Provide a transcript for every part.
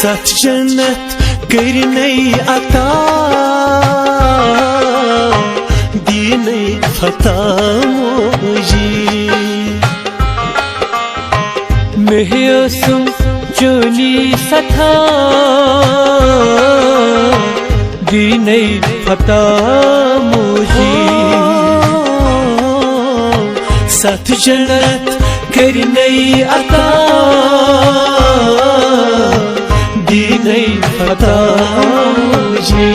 सत जन्नत करने अता दीने फता मोजी मेहसुम चोली सथा दीने फता मोजी सत जन्नत करने अता दीने फता मोजी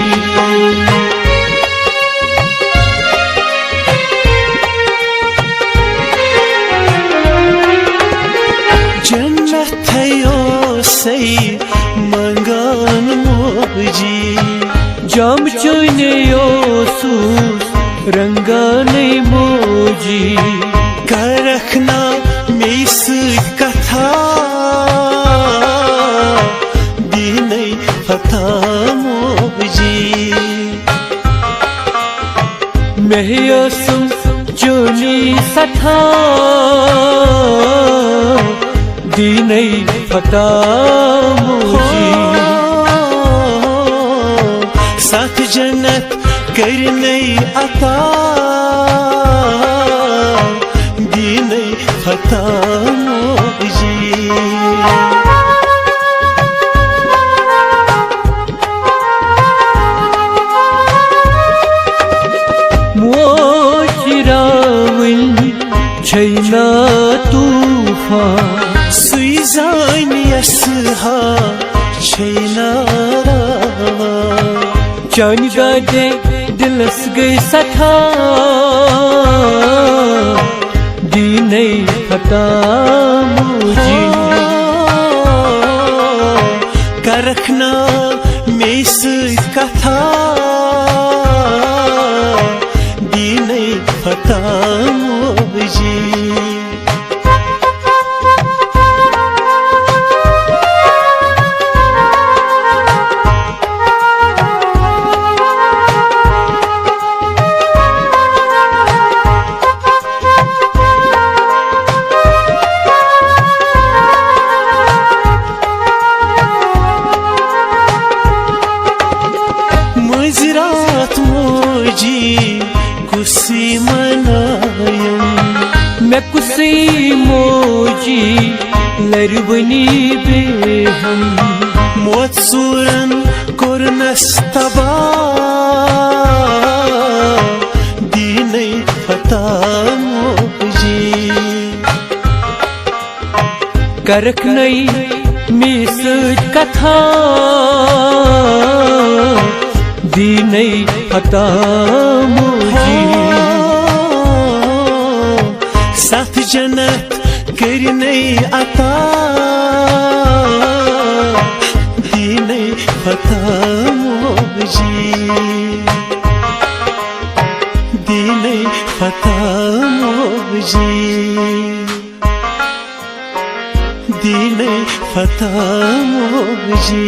जन्नत थयो सही मंगान मोजी जाम चुने सूस रंगाने मोजी कर रखना मेस कथा दीने फता मोजी मेहसुम चोली सथा दीने फता मोजी साथ जन्नत करने अता दीने फता मोजी छैना तूफान सुइजान यसहा छैना रावा चान गाजे दिलस गई सथा दीने फता मोजी कर रखना मेस कथा दीने फता मोजी मुजरात मोजी कुसी मनायम मैं कुसी मोजी लरबनी बेहम मोत सूरन कुरनस्तबा दीने फता मोजी करक नई मिस कथा दीने फता मोजी साथ जन्नत करने अता दीने फता मोजी दीने फता मोजी दीने फता मोजी।